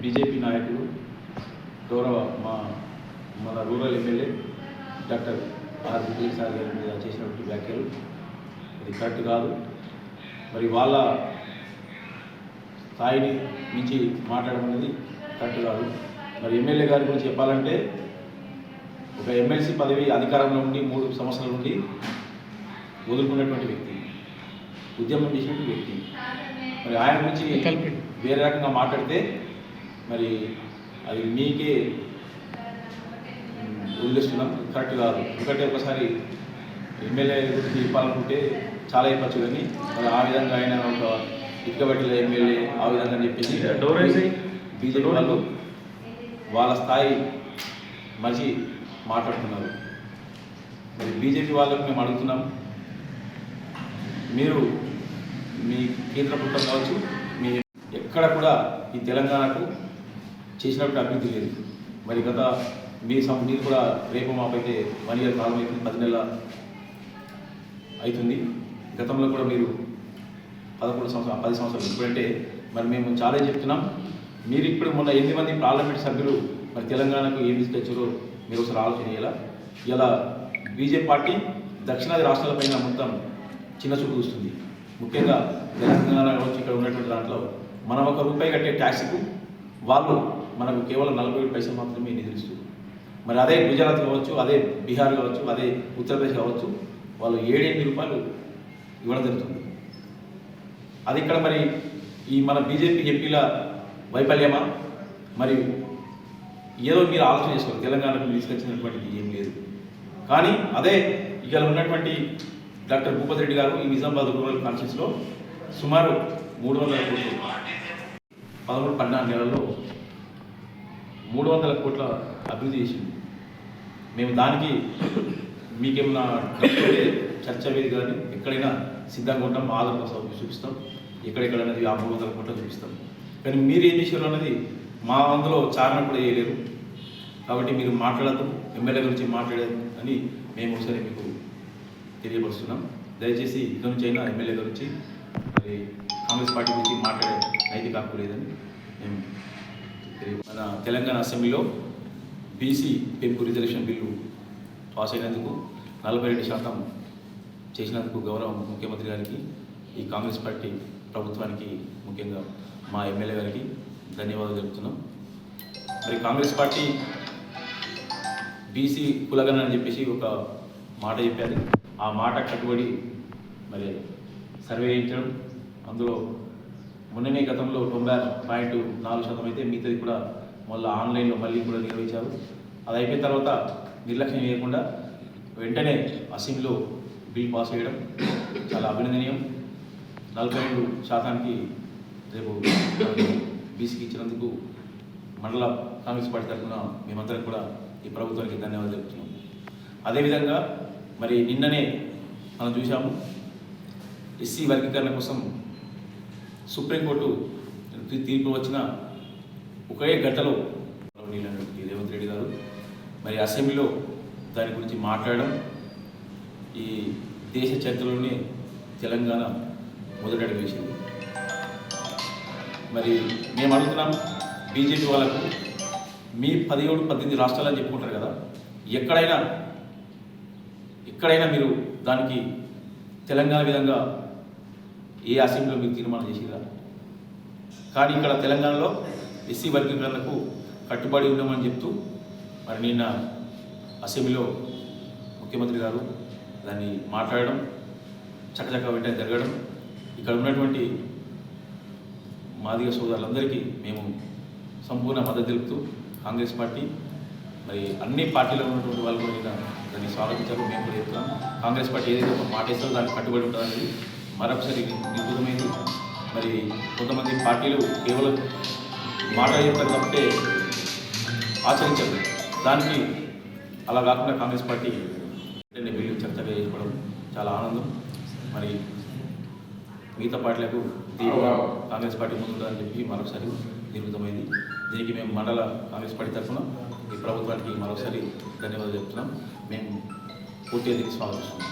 BJP నాయకులు గౌరవ మన rural MLA doctor R Vijay sir గారి మీద చేసినటువంటి వ్యాఖ్యలు అది కరెక్ట్ కాదు. మరి వాళ్ళ స్థాయిని మించి మాట్లాడడం అనేది కరెక్ట్ కాదు. మరి ఎమ్మెల్యే గారి గురించి చెప్పాలంటే ఒక ఎమ్మెల్సీ పదవి అధికారంలో ఉండి 3 సంవత్సరాల నుండి వదులుకున్నటువంటి వ్యక్తి, ఉద్యమం చేసినటువంటి వ్యక్తి. మరి ఆయన గురించి వేరే రకంగా మాట్లాడితే మరి అది మీకే వదిలేస్తున్నాం, కరెక్ట్ కాదు. ఎందుకంటే ఒకసారి ఎమ్మెల్యే గురించి చెప్పాలనుకుంటే చాలా చెప్పచ్చు, కానీ మరి ఆ విధంగా ఆయన ఒక ఇటుకబట్టిల ఎమ్మెల్యే ఆ విధంగా చెప్పేసి బీజేపీ వాళ్ళు వాళ్ళ స్థాయి మనిషి మాట్లాడుతున్నారు. మరి బీజేపీ వాళ్ళకు మేము అడుగుతున్నాం, మీరు మీ కేంద్ర ప్రభుత్వం కావచ్చు, మీ ఎక్కడ కూడా ఈ తెలంగాణకు చేసినప్పుడు అభివృద్ధి లేదు. మరి గత మీరు కూడా రేపు మాపైతే 1 year కాలం అవుతుంది, 10 నెలల అవుతుంది. గతంలో కూడా మీరు 10 సంవత్సరాలు ఇప్పుడంటే మరి మేము చాలా చెప్తున్నాం. మీరు ఇప్పుడు మొన్న 8 మంది పార్లమెంట్ సభ్యులు మరి తెలంగాణకు ఏం తీసుకొచ్చారో మీరు ఒకసారి ఆలోచన చేయాలా. ఇలా బీజేపీ పార్టీ దక్షిణాది రాష్ట్రాలపైన మొత్తం చిన్న చూపు చూస్తుంది. ముఖ్యంగా తెలంగాణ కావచ్చు, ఇక్కడ ఉన్నటువంటి దాంట్లో మనం ₹1 కట్టే ట్యాక్స్కు వాళ్ళు మనకు కేవలం 47 పైసలు మాత్రమే నిధులిస్తుంది. మరి అదే గుజరాత్ కావచ్చు, అదే బీహార్ కావచ్చు, అదే ఉత్తరప్రదేశ్ కావచ్చు, వాళ్ళు ₹7-8 ఇవ్వడం జరుగుతుంది. అది ఇక్కడ మరి ఈ మన బీజేపీ ఎంపీల వైఫల్యమా? మరి ఏదో మీరు ఆలోచన చేసుకోవాలి. తెలంగాణకు తీసుకొచ్చినటువంటిది ఏం లేదు. కానీ అదే ఇక్కడ ఉన్నటువంటి డాక్టర్ భూపతి రెడ్డి గారు ఈ నిజామాబాద్ రూరల్ కాన్స్టిట్యూన్సీలో సుమారు 300 కోట్లు 13-14 నెలల్లో 300 కోట్ల అభివృద్ధి చేసింది. మేము దానికి మీకేమన్నా చర్చ వేది కానీ ఎక్కడైనా సిద్ధంగా ఉంటాం, ఆధార్ కోసం చూపిస్తాం, ఎక్కడెక్కడనేది ఆ 300 కోట్లు చూపిస్తాం. కానీ మీరు ఏం చేశారు అన్నది మా అందులో చారణ కూడా చేయలేరు. కాబట్టి మీరు మాట్లాడద్దు, ఎమ్మెల్యే గురించి మాట్లాడదు అని మేము ఒకసారి మీకు తెలియపరుస్తున్నాం. దయచేసి ఇక నుంచి అయినా ఎమ్మెల్యే గురించి మరి కాంగ్రెస్ పార్టీ గురించి మాట్లాడే నైతిక హక్కు లేదని మేము మన తెలంగాణ అసెంబ్లీలో బీసీ పెంపు రిజర్వేషన్ బిల్లు పాస్ అయినందుకు 42% చేసినందుకు గౌరవ ముఖ్యమంత్రి గారికి, ఈ కాంగ్రెస్ పార్టీ ప్రభుత్వానికి, ముఖ్యంగా మా ఎమ్మెల్యే గారికి ధన్యవాదాలు తెలుపుతున్నాం. మరి కాంగ్రెస్ పార్టీ బీసీ కులగణన అని చెప్పేసి ఒక మాట చెప్పారు. ఆ మాట కట్టుబడి మరి సర్వే చేయించడం, అందులో మొన్ననే గతంలో 90.4% అయితే మిగతాది కూడా మళ్ళీ ఆన్లైన్లో మళ్ళీ కూడా నిర్వహించారు. అది అయిపోయిన తర్వాత నిర్లక్ష్యం చేయకుండా వెంటనే అసెంబ్లీలో బిల్ పాస్ చేయడం చాలా అభినందనీయం. 42% రేపు బీసీకి ఇచ్చినందుకు మండల కాంగ్రెస్ పార్టీ తరఫున మేమందరం కూడా ఈ ప్రభుత్వానికి ధన్యవాదాలు చెప్తున్నాం. అదేవిధంగా మరి నిన్ననే మనం చూసాము, ఎస్సీ వర్గీకరణ కోసం సుప్రీంకోర్టు తీర్పు వచ్చిన ఒకే గంటలో రేవంత్ రెడ్డి గారు మరి అసెంబ్లీలో దాని గురించి మాట్లాడడం ఈ దేశ చరిత్రలోనే తెలంగాణ మొదటి అడుగు వేసింది. మరి మేము అడుగుతున్నాం బీజేపీ వాళ్ళకు, మీ 17-18 రాష్ట్రాలని చెప్పుకుంటారు కదా, ఎక్కడైనా మీరు దానికి తెలంగాణ విధంగా ఏ అసెంబ్లీలో మీరు తీర్మానం చేసిరా? కానీ ఇక్కడ తెలంగాణలో ఎస్సీ వర్గీకరణకు కట్టుబడి ఉన్నామని చెప్తూ మరి నిన్న అసెంబ్లీలో ముఖ్యమంత్రి గారు దాన్ని మాట్లాడడం, చక్కచక్క వెంటనే జరగడం, ఇక్కడ ఉన్నటువంటి మాదిగ సోదరులందరికీ మేము సంపూర్ణ మద్దతు తెలుపుతూ కాంగ్రెస్ పార్టీ మరి అన్ని పార్టీలో ఉన్నటువంటి వాళ్ళు కూడా దాన్ని స్వాగతించారు. మేము కూడా చెప్తున్నాం, కాంగ్రెస్ పార్టీ ఏదైతే ఒక మాట ఇస్తుందో దానికి కట్టుబడి ఉంటుందని మరొకసారి నిరూపితమైంది. మరి కొంతమంది పార్టీలు కేవలం మాట చెప్తారు తప్పితే ఆచరించారు. దానికి అలా కాకుండా కాంగ్రెస్ పార్టీ బిల్లు చర్చగా చేసుకోవడం చాలా ఆనందం. మరి మిగతా పార్టీలకు దీనిగా కాంగ్రెస్ పార్టీ ముందుంటుందని చెప్పి మరొకసారి నిరూపితమైంది. దీనికి మేము మండల కాంగ్రెస్ పార్టీ తరఫున ఈ ప్రభుత్వానికి మరొకసారి ధన్యవాదాలు చెప్తున్నాం. మేము పూర్తిగా దీనికి స్వాగతిస్తున్నాం.